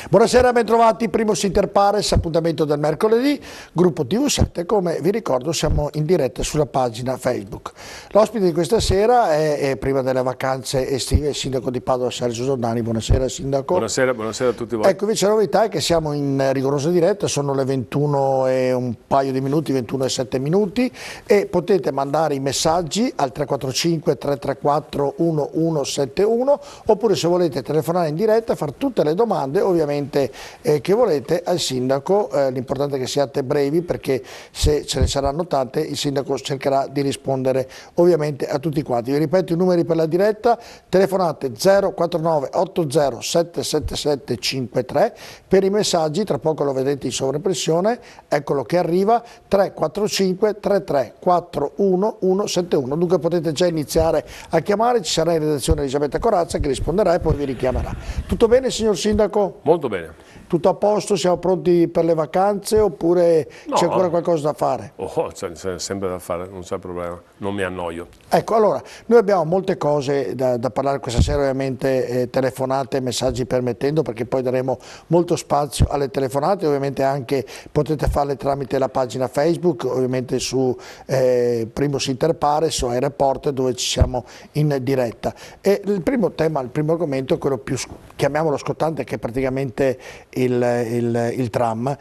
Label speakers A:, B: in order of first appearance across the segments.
A: Buonasera, bentrovati, Primus Inter Pares, appuntamento del mercoledì, gruppo TV7, come vi ricordo siamo in diretta sulla pagina Facebook. L'ospite di questa sera è prima delle vacanze estive, il sindaco di Padova Sergio Giordani. Buonasera sindaco.
B: Buonasera a tutti voi.
A: Ecco, invece la novità è che siamo in rigorosa diretta, sono le 21 e un paio di minuti, 21 e 7 minuti, e potete mandare i messaggi al 345 334 1171, oppure se volete telefonare in diretta e fare tutte le domande ovviamente che volete al sindaco. L'importante è che siate brevi, perché se ce ne saranno tante il sindaco cercherà di rispondere ovviamente a tutti quanti. Vi ripeto i numeri per la diretta: telefonate 049 80 777 53, per i messaggi tra poco lo vedete in sovraimpressione, eccolo che arriva, 345 33 41 171. Dunque potete già iniziare a chiamare, ci sarà in redazione Elisabetta Corazza che risponderà e poi vi richiamerà. Tutto bene signor sindaco?
B: Molto bene.
A: Tutto a posto? Siamo pronti per le vacanze oppure c'è ancora qualcosa da fare?
B: C'è sempre da fare, non c'è problema, non mi annoio.
A: Ecco, allora, noi abbiamo molte cose da parlare questa sera, ovviamente telefonate, messaggi permettendo, perché poi daremo molto spazio alle telefonate, ovviamente anche potete farle tramite la pagina Facebook, ovviamente su Primus Inter Pares o iReport, dove ci siamo in diretta. E il primo tema, il primo argomento è quello più, chiamiamolo scottante, che è praticamente il tram.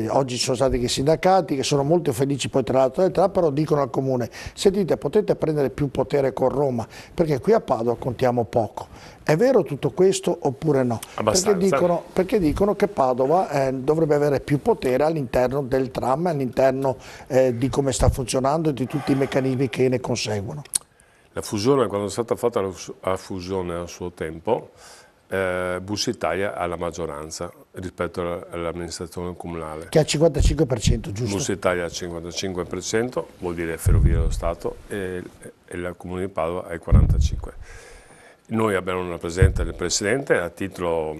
A: Oggi ci sono stati i sindacati che sono molto felici poi tra l'altro del tram, però dicono al comune: sentite, potete prendere più potere con Roma, perché qui a Padova contiamo poco. È vero tutto questo oppure no? Perché dicono che Padova dovrebbe avere più potere all'interno del tram, all'interno di come sta funzionando e di tutti i meccanismi che ne conseguono.
B: La fusione, quando è stata fatta la fusione a suo tempo, Bus Italia ha la maggioranza rispetto all'amministrazione comunale.
A: Che ha il 55%, giusto?
B: Bus Italia ha il 55%, vuol dire Ferrovie dello Stato, e il Comune di Padova ha il 45%. Noi abbiamo una presenza del Presidente a titolo,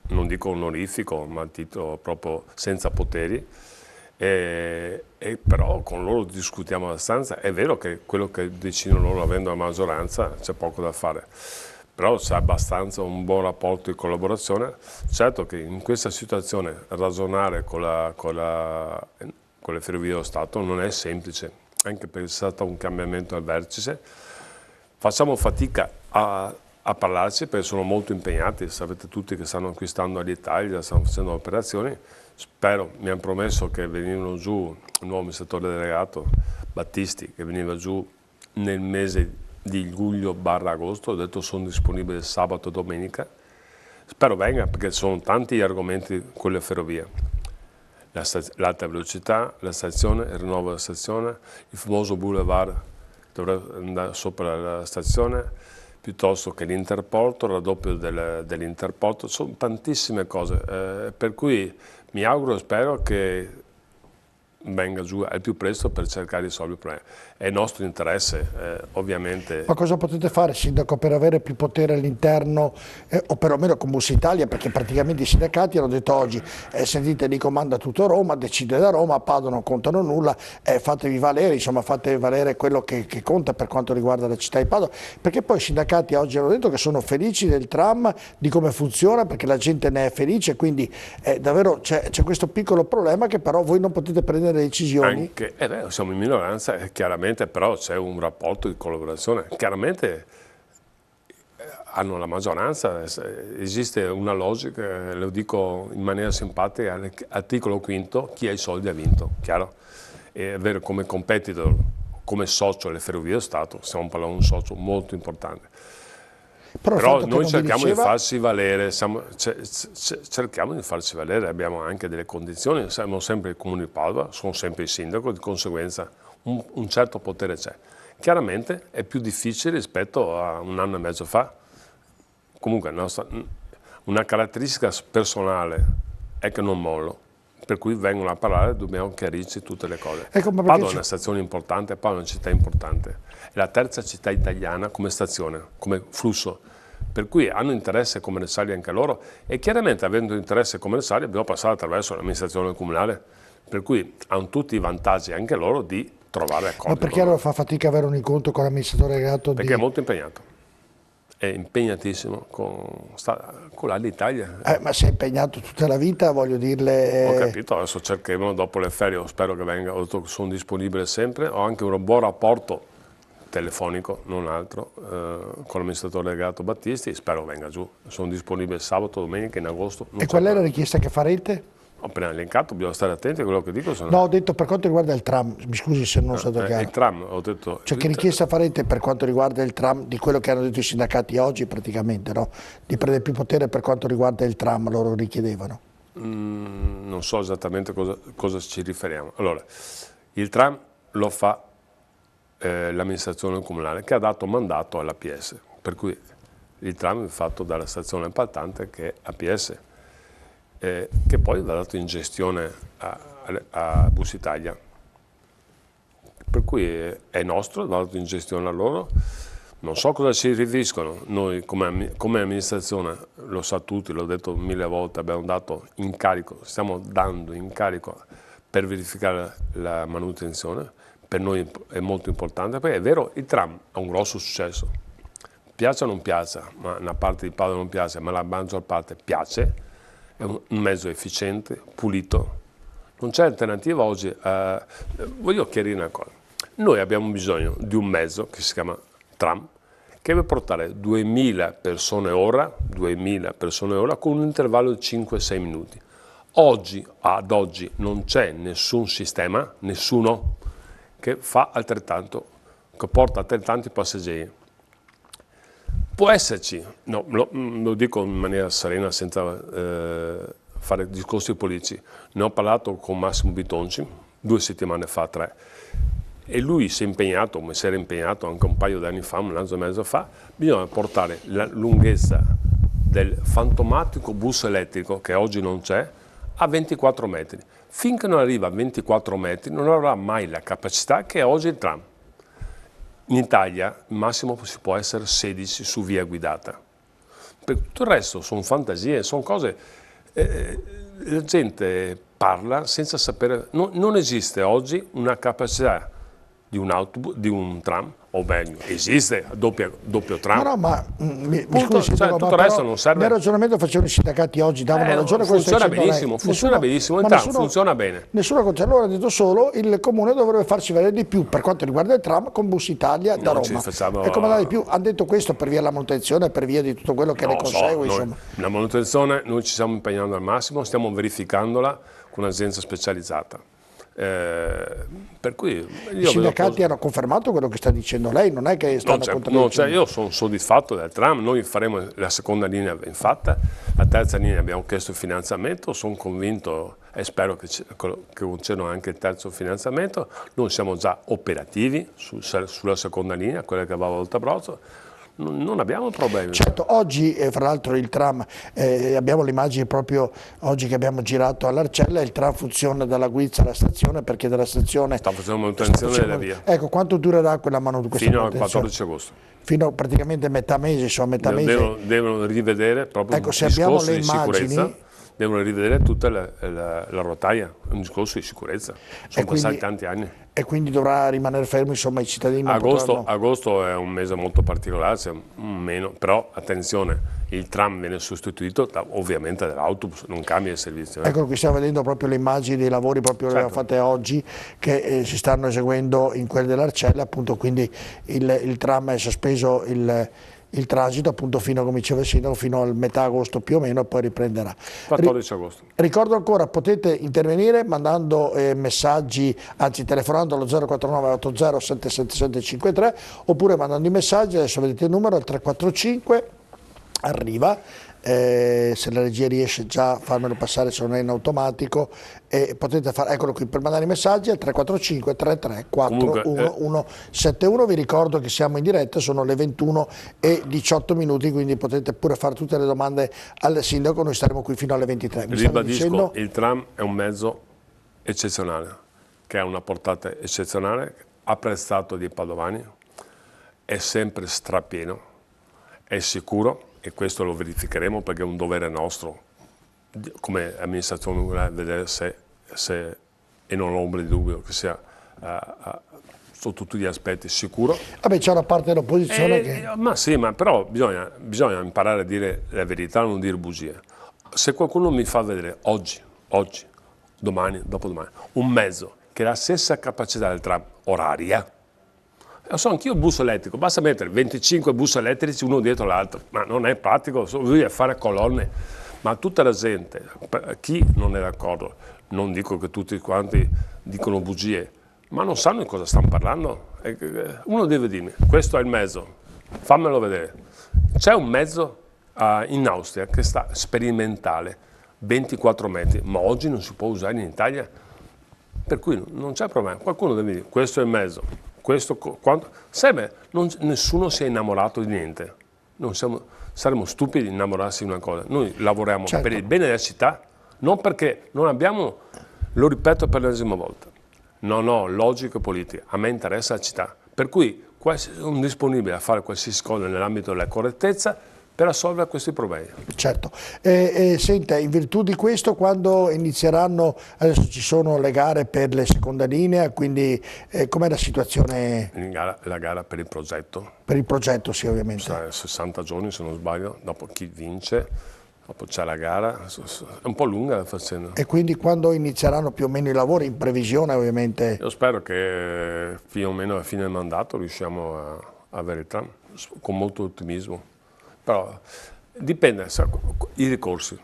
B: non dico onorifico, ma a titolo proprio senza poteri, e però con loro discutiamo abbastanza. È vero che quello che decidono loro, avendo la maggioranza, c'è poco da fare. Però c'è abbastanza un buon rapporto di collaborazione. Certo che in questa situazione ragionare con le Ferrovie dello Stato non è semplice, anche perché c'è stato un cambiamento al vertice. Facciamo fatica a parlarci perché sono molto impegnati, sapete tutti che stanno acquistando all'Italia, stanno facendo operazioni. Spero, mi hanno promesso che venivano giù il nuovo amministratore delegato Battisti, che veniva giù nel mese di luglio/agosto, ho detto sono disponibile sabato e domenica, spero venga perché sono tanti gli argomenti con le ferrovie, l'alta velocità, la stazione, il rinnovo della stazione, il famoso boulevard dovrebbe andare sopra la stazione, piuttosto che l'interporto, il raddoppio dell'interporto, sono tantissime cose, per cui mi auguro e spero che venga giù al più presto per cercare di risolvere il problema. È il nostro interesse, ovviamente.
A: Ma cosa potete fare, sindaco, per avere più potere all'interno, o perlomeno con Bus Italia, perché praticamente i sindacati hanno detto oggi, sentite, li comanda tutto Roma, decide da Roma, a Padova non contano nulla, fatevi valere, insomma fatevi valere quello che conta per quanto riguarda la città di Padova, perché poi i sindacati oggi hanno detto che sono felici del tram, di come funziona, perché la gente ne è felice, quindi davvero c'è questo piccolo problema che però voi non potete prendere decisioni.
B: Anche, siamo in minoranza, chiaramente, però c'è un rapporto di collaborazione. Chiaramente hanno la maggioranza, esiste una logica, lo dico in maniera simpatica, articolo quinto, chi ha i soldi ha vinto, chiaro? E avere come competitor, come socio le Ferrovie dello Stato, stiamo parlando di un socio molto importante. Però noi cerchiamo di farci valere, cerchiamo di farci valere, abbiamo anche delle condizioni, siamo sempre il Comune di Padova, sono sempre il sindaco, di conseguenza un certo potere c'è. Chiaramente è più difficile rispetto a un anno e mezzo fa. Comunque una caratteristica personale è che non mollo, per cui vengono a parlare, dobbiamo chiarirci tutte le cose. Padova è una stazione importante, Padova è una città importante, è la terza città italiana come stazione, come flusso, per cui hanno interesse commerciali anche loro, e chiaramente avendo interesse commerciali dobbiamo passare attraverso l'amministrazione comunale, per cui hanno tutti i vantaggi anche loro di trovare accordi.
A: Ma perché allora fa fatica avere un incontro con l'amministratore delegato?
B: Perché è molto impegnato. è impegnatissimo con l'Italia.
A: Ma sei impegnato tutta la vita, voglio dirle...
B: Ho capito, adesso cercheremo dopo le ferie, spero che venga, sono disponibile sempre, ho anche un buon rapporto telefonico, non altro, con l'amministratore delegato Battisti, spero venga giù, sono disponibile sabato, domenica, in agosto.
A: E qual è la richiesta che farete?
B: Ho appena elencato, bisogna stare attenti a quello che dico.
A: No, ho detto per quanto riguarda il tram, mi scusi se non sono stato chiaro.
B: Il tram, ho detto...
A: Cioè che richiesta farete per quanto riguarda il tram, di quello che hanno detto i sindacati oggi praticamente, no? Di prendere più potere per quanto riguarda il tram, loro richiedevano.
B: Non so esattamente cosa ci riferiamo. Allora, il tram lo fa l'amministrazione comunale che ha dato mandato all'APS, per cui il tram è fatto dalla stazione appaltante che è APS. Che poi va dato in gestione a Bus Italia, per cui è nostro, va dato in gestione a loro. Non so cosa ci riferiscono, noi come amministrazione, lo sa tutti, l'ho detto 1000 volte, abbiamo dato incarico, stiamo dando incarico per verificare la manutenzione, per noi è molto importante, perché è vero, il tram ha un grosso successo, piace o non piace, ma una parte di Padova non piace, ma la maggior parte piace. È un mezzo efficiente, pulito, non c'è alternativa oggi. Voglio chiarire una cosa, noi abbiamo bisogno di un mezzo che si chiama tram, che deve portare 2000 persone ora con un intervallo di 5-6 minuti. Ad oggi non c'è nessun sistema, nessuno, che fa altrettanto, che porta altrettanti passeggeri. Può esserci, no, lo dico in maniera serena senza fare discorsi politici, ne ho parlato con Massimo Bitonci 2 settimane fa, 3, e lui si è impegnato, come si era impegnato anche un paio di anni fa, un anno e mezzo fa, bisogna portare la lunghezza del fantomatico bus elettrico, che oggi non c'è, a 24 metri. Finché non arriva a 24 metri non avrà mai la capacità che ha oggi il tram. In Italia il massimo si può essere 16 su via guidata. Per tutto il resto sono fantasie, sono cose... la gente parla senza sapere... Non esiste oggi una capacità di un autobus, di un tram, o meglio, esiste doppio tram.
A: No, ma mi scusi,
B: cioè, tutto il resto non serve.
A: Nel ragionamento facevano i sindacati oggi, davano ragione a questo.
B: Funziona benissimo, il tram funziona bene.
A: Nessuno contro, allora ha detto solo il comune dovrebbe farsi vedere di più per quanto riguarda il tram con Bus Italia da Roma. E come andare di più? Hanno detto questo per via della manutenzione, per via di tutto quello che ne consegue. Insomma.
B: La manutenzione noi ci stiamo impegnando al massimo, stiamo verificandola con un'azienda specializzata. Per cui
A: i sindacati hanno confermato quello che sta dicendo lei, non è che stanno contraddicendo.
B: Io sono soddisfatto del tram, noi faremo la seconda linea ben fatta, la terza linea abbiamo chiesto il finanziamento, sono convinto e spero che concedano anche il terzo finanziamento, noi siamo già operativi sulla seconda linea, quella che va a Voltabrozzo. Non abbiamo problemi.
A: Certo, oggi fra l'altro il tram, abbiamo l'immagine proprio oggi che abbiamo girato all'Arcella, il tram funziona dalla Guizza alla stazione perché dalla stazione...
B: Sta facendo manutenzione della via.
A: Ecco, quanto durerà quella manutenzione?
B: Fino al 14 agosto.
A: Fino a praticamente metà mese, insomma metà mese.
B: Devono rivedere proprio
A: ecco, se abbiamo le immagini,
B: devono rivedere tutta la rotaia, è un discorso di sicurezza, sono passati tanti anni.
A: E quindi dovrà rimanere fermo, insomma, i cittadini.
B: Agosto è un mese molto particolare, però attenzione, il tram viene sostituito ovviamente dall'autobus, non cambia il servizio.
A: Ecco, qui stiamo vedendo proprio le immagini dei lavori proprio certo. Fatte oggi che si stanno eseguendo in quelle dell'Arcella, appunto, quindi il tram è sospeso il transito appunto fino, come diceva il sindaco, fino al metà agosto più o meno e poi riprenderà.
B: 14 agosto.
A: Ricordo ancora, potete intervenire mandando messaggi, anzi telefonando allo 049 80 77753 oppure mandando i messaggi, adesso vedete il numero, al 345, arriva. Se la regia riesce già a farmelo passare se non è in automatico, potete fare, eccolo qui, per mandare i messaggi al 345 33 41171. Vi ricordo che siamo in diretta, sono le 21:18, quindi potete pure fare tutte le domande al sindaco, noi staremo qui fino alle 23.
B: Ribadisco, il tram è un mezzo eccezionale, che ha una portata eccezionale, apprezzato dai padovani, è sempre strapieno, è sicuro. E questo lo verificheremo perché è un dovere nostro come amministrazione vedere se e non ho ombra di dubbio che sia su tutti gli aspetti, sicuro.
A: Vabbè, c'è una parte dell'opposizione che...
B: Ma sì, ma però bisogna imparare a dire la verità, non dire bugie. Se qualcuno mi fa vedere oggi, domani, dopodomani, un mezzo che ha la stessa capacità del tram oraria, so anch'io il bus elettrico, basta mettere 25 bus elettrici uno dietro l'altro, ma non è pratico, bisogna fare colonne. Ma tutta la gente, chi non è d'accordo, non dico che tutti quanti dicono bugie, ma non sanno di cosa stanno parlando. Uno deve dirmi, questo è il mezzo, fammelo vedere. C'è un mezzo in Austria che sta sperimentale, 24 metri, ma oggi non si può usare in Italia, per cui non c'è problema. Qualcuno deve dire, questo è il mezzo, questo quanto... nessuno si è innamorato di niente, saremmo stupidi di innamorarsi di una cosa. Noi lavoriamo per il bene della città, non perché non abbiamo, lo ripeto per l'ennesima volta, non ho logica politica, a me interessa la città, per cui sono disponibile a fare qualsiasi cosa nell'ambito della correttezza per assolvere questi problemi. Certo.
A: Senta, in virtù di questo, quando inizieranno, adesso ci sono le gare per le seconda linea, quindi com'è la situazione?
B: La gara per il progetto.
A: Per il progetto, sì, ovviamente.
B: 60 giorni, se non sbaglio, dopo chi vince. Dopo c'è la gara, è un po' lunga la faccenda.
A: E quindi quando inizieranno più o meno i lavori, in previsione ovviamente?
B: Io spero che più o meno a fine del mandato riusciamo a avere il tram, con molto ottimismo. Però dipende, i ricorsi,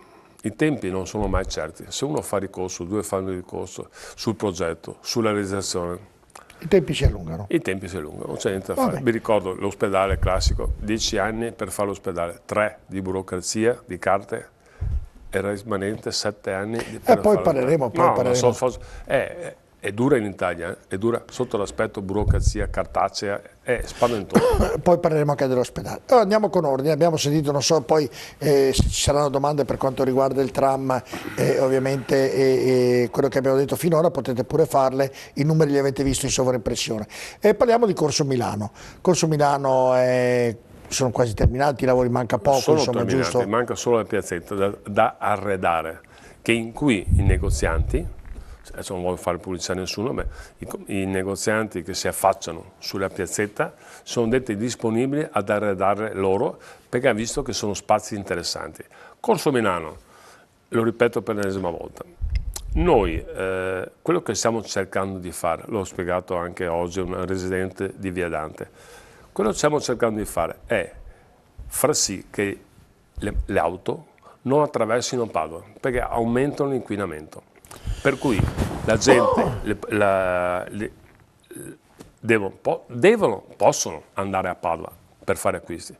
B: i tempi non sono mai certi. Se uno fa ricorso, due fanno ricorso sul progetto, sulla realizzazione.
A: I tempi si allungano.
B: I tempi si allungano, non c'è niente da fare. Vi ricordo l'ospedale classico, 10 anni per fare l'ospedale, 3 di burocrazia, di carte, e rimanente 7 anni per
A: poi parleremo.
B: È dura in Italia, è dura sotto l'aspetto burocrazia, cartacea, è spaventosa.
A: Poi parleremo anche dell'ospedale. Allora, andiamo con ordine, abbiamo sentito, non so poi se ci saranno domande per quanto riguarda il tram, ovviamente quello che abbiamo detto finora potete pure farle, i numeri li avete visti in sovraimpressione. Parliamo di Corso Milano. Corso Milano sono quasi terminati, i lavori manca poco,
B: sono
A: insomma,
B: terminati,
A: giusto?
B: manca solo la piazzetta da arredare, in cui i negozianti, adesso non voglio fare pubblicità a nessuno, ma i negozianti che si affacciano sulla piazzetta sono detti disponibili ad arredare loro, perché hanno visto che sono spazi interessanti. Corso Milano, lo ripeto per l'ennesima volta, noi quello che stiamo cercando di fare, l'ho spiegato anche oggi a un residente di Via Dante, quello che stiamo cercando di fare è far sì che le auto non attraversino Padova, perché aumentano l'inquinamento. Per cui la gente possono andare a Padova per fare acquisti,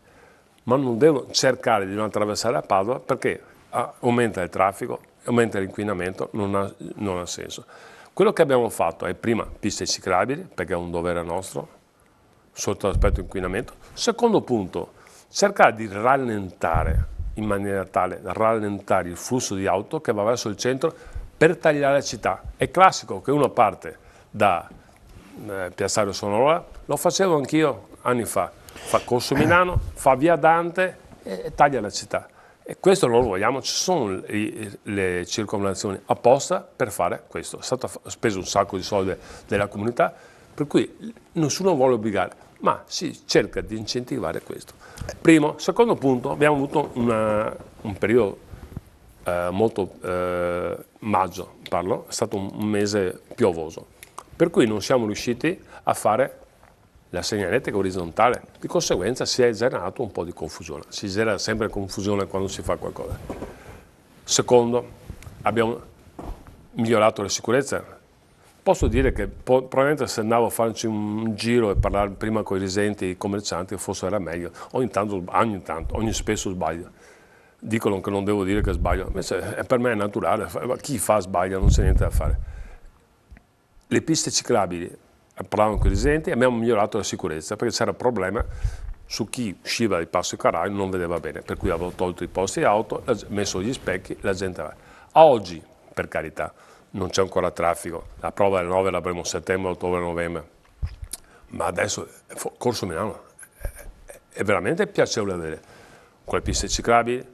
B: ma non devono cercare di non attraversare a Padova perché aumenta il traffico, aumenta l'inquinamento, non ha senso. Quello che abbiamo fatto è prima piste ciclabili, perché è un dovere nostro, sotto l'aspetto inquinamento. Secondo punto, cercare di rallentare in maniera tale da rallentare il flusso di auto che va verso il centro per tagliare la città. È classico che uno parte da Piazzale Sonora, lo facevo anch'io anni fa, fa Corso Milano, fa Via Dante e taglia la città. E questo non lo vogliamo, ci sono le circonvallazioni apposta per fare questo. È stato speso un sacco di soldi della comunità, per cui nessuno vuole obbligare, ma si cerca di incentivare questo. Primo. Secondo punto, abbiamo avuto un periodo maggio, è stato un mese piovoso, per cui non siamo riusciti a fare la segnaletica orizzontale, di conseguenza si è generato un po' di confusione, si genera sempre confusione quando si fa qualcosa. Secondo, abbiamo migliorato la sicurezza. Posso dire che probabilmente se andavo a farci un giro e parlare prima con i residenti e i commercianti forse era meglio, ogni spesso sbaglio. Dicono che non devo dire che sbaglio, invece per me è naturale, chi fa sbaglia, non c'è niente da fare. Le piste ciclabili, parlavamo con i residenti, abbiamo migliorato la sicurezza perché c'era problema su chi usciva di Passo Carraro non vedeva bene, per cui avevo tolto i posti auto, messo gli specchi, la gente va. A oggi, per carità, non c'è ancora traffico, la prova del 9 l'avremo settembre, ottobre, novembre, ma adesso Corso Milano è veramente piacevole da vedere, con le piste ciclabili,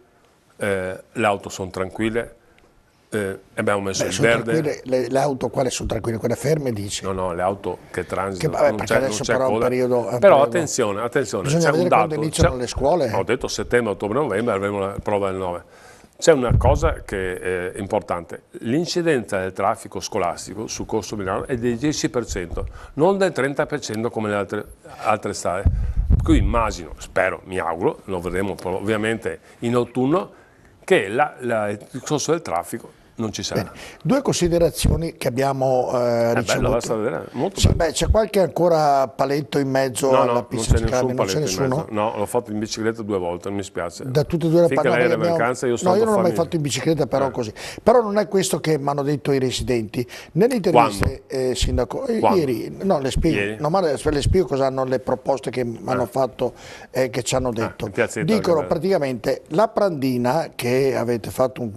B: le auto sono tranquille, abbiamo messo il verde.
A: Le auto quali sono tranquille? Quelle ferme dici?
B: No, le auto che transitano,
A: non c'è
B: coda.
A: Un periodo,
B: però attenzione,
A: bisogna vedere quando iniziano le scuole.
B: Ho detto settembre, ottobre, novembre, avremo la prova del 9. C'è una cosa che è importante, l'incidenza del traffico scolastico su Corso Milano è del 10%, non del 30% come le altre strade. Qui immagino, spero, mi auguro, lo vedremo ovviamente in autunno, che il discorso del traffico non ci sarà.
A: Bene. Due considerazioni che abbiamo ricevuto. C'è qualche ancora paletto in mezzo alla pista ciclabile?
B: Non c'è nessuno? No, l'ho fatto in bicicletta 2 volte, non mi spiace.
A: Da tutte e due le parti?
B: No,
A: io non l'ho mai fatto in bicicletta, però così. Però non è questo che mi hanno detto i residenti. Nelle interviste, Sindaco, ieri, no, le spiego.
B: Ieri?
A: Le spiego cosa hanno le proposte che mi hanno fatto, che ci hanno detto. Dicono praticamente la Prandina, che avete fatto un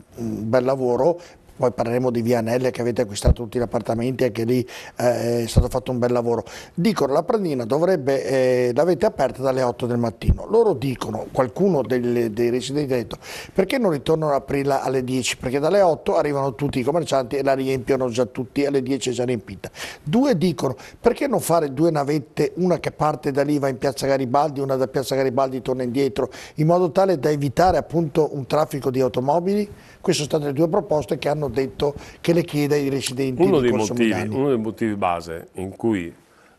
A: bel lavoro, poi parleremo di Vianelle che avete acquistato tutti gli appartamenti, anche lì è stato fatto un bel lavoro. Dicono la Prandina l'avete aperta dalle 8 del mattino. Loro dicono, qualcuno dei residenti ha detto, perché non ritornano ad aprirla alle 10? Perché dalle 8 arrivano tutti i commercianti e la riempiono già tutti, alle 10 è già riempita. Due dicono, perché non fare 2 navette, una che parte da lì va in Piazza Garibaldi, una da Piazza Garibaldi torna indietro, in modo tale da evitare appunto un traffico di automobili? Queste sono state le 2 proposte che hanno detto, che le chiede ai residenti di Corso Milano.
B: Uno dei motivi base in cui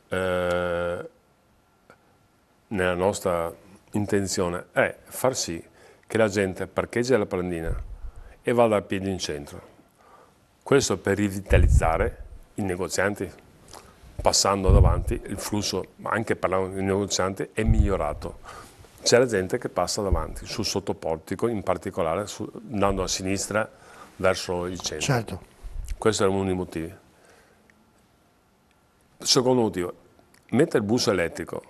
B: nella nostra intenzione è far sì che la gente parcheggi alla Prandina e vada a piedi in centro. Questo per rivitalizzare i negozianti, passando davanti il flusso, ma anche parlando dei negozianti, è migliorato. C'è la gente che passa davanti, sul sottoportico, in particolare andando a sinistra verso il centro.
A: Certo.
B: Questo era uno dei motivi. Secondo motivo, mettere il bus elettrico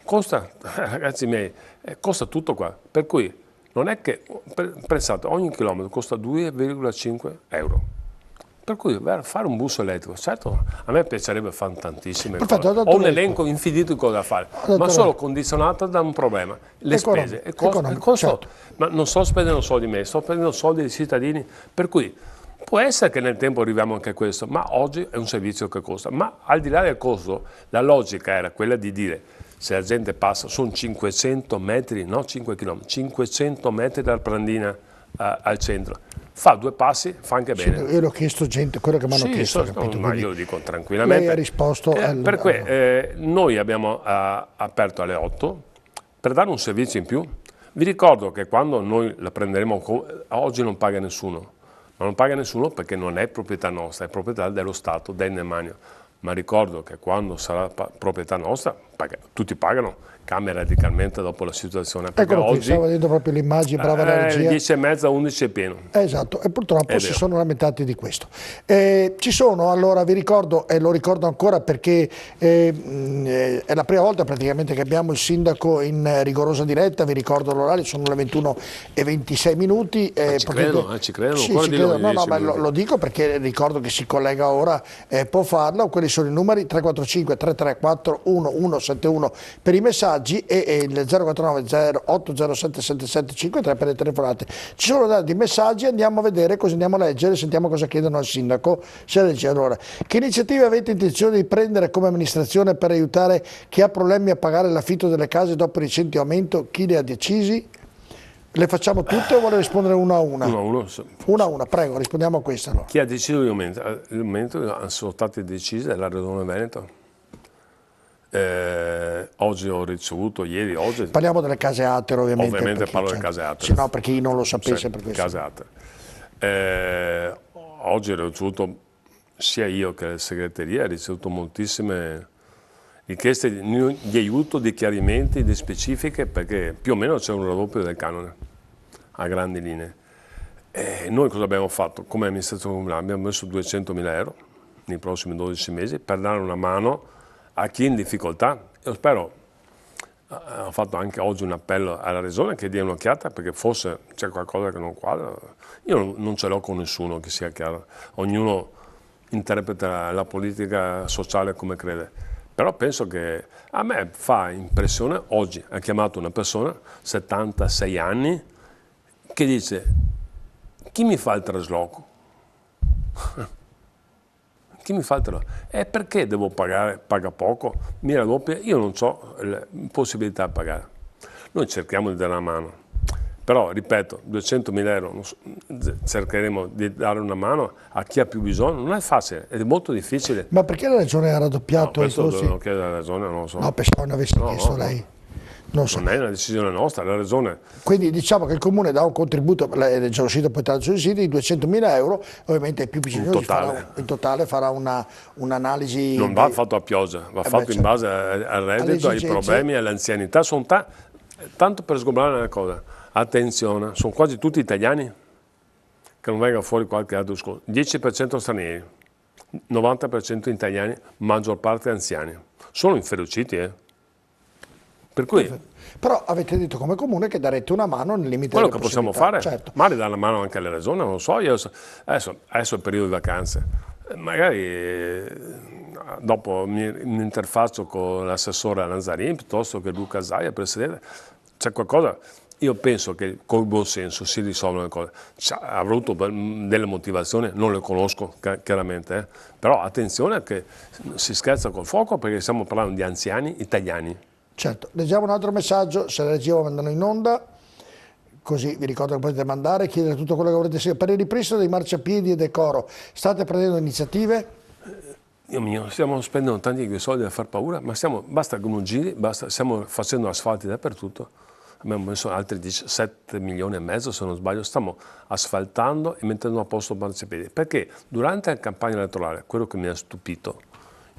B: costa, ragazzi miei, costa tutto qua. Per cui non è che, pensate, ogni chilometro costa 2,5 euro. Per cui fare un bus elettrico, certo, a me piacerebbe fare tantissime cose. Ho un elenco infinito di cose da fare, ma solo condizionato da un problema, le spese. Il costo, certo. Ma non sto spendendo soldi miei, sto spendendo soldi dei cittadini, per cui può essere che nel tempo arriviamo anche a questo, ma oggi è un servizio che costa. Ma al di là del costo, la logica era quella di dire, se la gente passa, sono 500 metri, no 5 km, 500 metri dal Prandina al centro. Fa 2 passi, fa anche bene.
A: Io l'ho chiesto quello che mi hanno chiesto.
B: Capito, ma io lo dico tranquillamente.
A: Lei ha risposto
B: noi abbiamo aperto alle 8 per dare un servizio in più. Vi ricordo che quando noi la prenderemo, oggi non paga nessuno, ma non paga nessuno perché non è proprietà nostra, è proprietà dello Stato, del demanio. Ma ricordo che quando sarà proprietà nostra, tutti pagano, cambia radicalmente dopo la situazione. Perché
A: Eccolo
B: oggi,
A: qui, stavo vedendo proprio le immagini, brava la regia.
B: 10:30, 11 è pieno.
A: Esatto, e purtroppo si sono lamentati di questo. Ci sono, allora vi ricordo, e lo ricordo ancora perché è la prima volta praticamente che abbiamo il sindaco in rigorosa diretta, vi ricordo l'orario, sono le 21:26.
B: Ci credo,
A: sì, no, ma lo dico perché ricordo che si collega ora, può farlo. Quelli sono i numeri 345 334 1171 per i messaggi e il 049 0807 7753 per le telefonate. Ci sono dati messaggi, andiamo a vedere, così andiamo a leggere, sentiamo cosa chiedono al sindaco. Allora, che iniziative avete intenzione di prendere come amministrazione per aiutare chi ha problemi a pagare l'affitto delle case dopo il recente aumento? Chi le ha decisi? Le facciamo tutte o vuole rispondere una a una? Una a una, prego, rispondiamo a questa. Allora.
B: Chi ha deciso l'aumento? Sono state decise dalla Regione Veneto. Oggi ho ricevuto, oggi...
A: Parliamo delle case atere ovviamente.
B: Ovviamente parlo delle case atere.
A: Sì, no, per chi non lo sapesse per questo.
B: Case atere. Oggi ho ricevuto, sia io che la segreteria, ho ricevuto moltissime richieste di aiuto, di chiarimenti, di specifiche, perché più o meno c'è un raddoppio del canone, a grandi linee. Noi cosa abbiamo fatto? Come amministrazione comunale abbiamo messo 200.000 euro nei prossimi 12 mesi per dare una mano a chi è in difficoltà. Io spero, ho fatto anche oggi un appello alla Regione che dia un'occhiata, perché forse c'è qualcosa che non quadra. Io non ce l'ho con nessuno, che sia chiaro, ognuno interpreta la politica sociale come crede. Però penso che a me fa impressione, oggi ha chiamato una persona, 76 anni, che dice, chi mi fa il trasloco? chi mi fa il telefono? Perché devo pagare, paga poco, mi raddoppia, io non ho la possibilità di pagare. Noi cerchiamo di dare una mano, però ripeto, 200.000 euro cercheremo di dare una mano a chi ha più bisogno, non è facile, è molto difficile.
A: Ma perché la Regione ha raddoppiato
B: No,
A: i
B: questo
A: costi?
B: devono chiedere alla Regione, non lo so.
A: No, pensavo ne avesse chiesto lei. Non so.
B: Non è una decisione nostra, la Regione.
A: Quindi diciamo che il Comune dà un contributo, è già uscito poi tra sui siti, di 200.000 euro, ovviamente è più bisognoso, in totale farà un'analisi.
B: Non va fatto a pioggia, va fatto in base al reddito, ai problemi, all'anzianità. Tanto per sgombrare una cosa, attenzione, sono quasi tutti italiani, che non venga fuori qualche altro sconto. 10% stranieri, 90% italiani, maggior parte anziani. Sono inferociti, Per cui,
A: però avete detto come Comune che darete una mano nel limite
B: quello
A: delle
B: che possiamo fare,
A: certo.
B: magari dare una mano anche alle regioni, non lo so, adesso è il periodo di vacanze, magari dopo mi interfaccio con l'assessore Lanzarin piuttosto che Luca Zaia, presidente, c'è qualcosa, io penso che col buon senso si risolvono le cose, ha avuto delle motivazioni, non le conosco chiaramente, però attenzione che si scherza col fuoco perché stiamo parlando di anziani italiani.
A: Certo, leggiamo un altro messaggio, se la regia mandano in onda, così vi ricordo che potete mandare, chiedere tutto quello che volete sapere. Per il ripristino dei marciapiedi e decoro, state prendendo iniziative?
B: Dio mio, stiamo spendendo tanti soldi a far paura, ma basta che uno giri, stiamo facendo asfalti dappertutto. Abbiamo messo altri 7 milioni e mezzo, se non sbaglio, stiamo asfaltando e mettendo a posto marciapiedi. Perché durante la campagna elettorale, quello che mi ha stupito,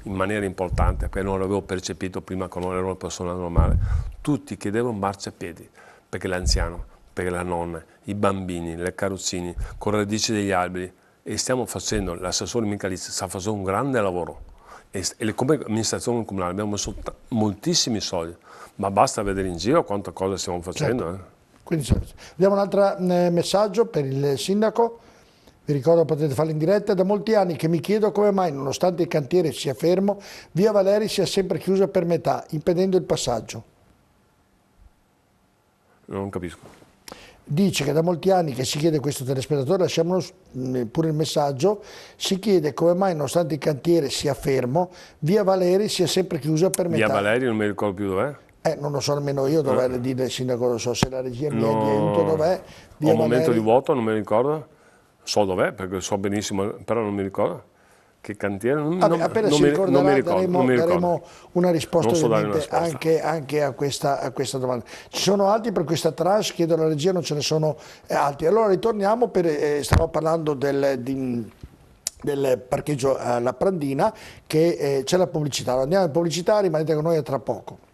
B: in maniera importante, perché non l'avevo percepito prima quando ero una persona normale, tutti chiedevano marciapiedi, perché l'anziano, perché la nonna, i bambini, le carrozzine, con le radici degli alberi, e stiamo facendo, l'assessore Michalizzi sta facendo un grande lavoro, e come amministrazione comunale abbiamo messo moltissimi soldi, ma basta vedere in giro quanta cosa stiamo facendo.
A: Certo. Quindi abbiamo un altro messaggio per il sindaco. Vi ricordo che potete farlo in diretta. È da molti anni che mi chiedo come mai, nonostante il cantiere sia fermo, via Valeri sia sempre chiusa per metà, impedendo il passaggio.
B: Non capisco.
A: Dice che da molti anni che si chiede questo telespettatore, lasciamolo pure il messaggio, si chiede come mai, nonostante il cantiere sia fermo, via Valeri sia sempre chiusa per metà.
B: Via Valeri non mi ricordo più dov'è.
A: Non lo so nemmeno io dov'è, dire il sindaco, non so se la regia mi aiuta dov'è.
B: Ho un momento di vuoto, non mi ricordo. So dov'è, perché so benissimo, però non mi riconosco. Che cantiere?
A: Appena si ricorderà daremo una risposta, ovviamente anche a questa domanda. Ci sono altri per questa tranche, chiedo alla regia, non ce ne sono altri. Allora ritorniamo, stiamo parlando del parcheggio alla Prandina, che c'è la pubblicità. Allora, andiamo in pubblicità, rimanete con noi a tra poco.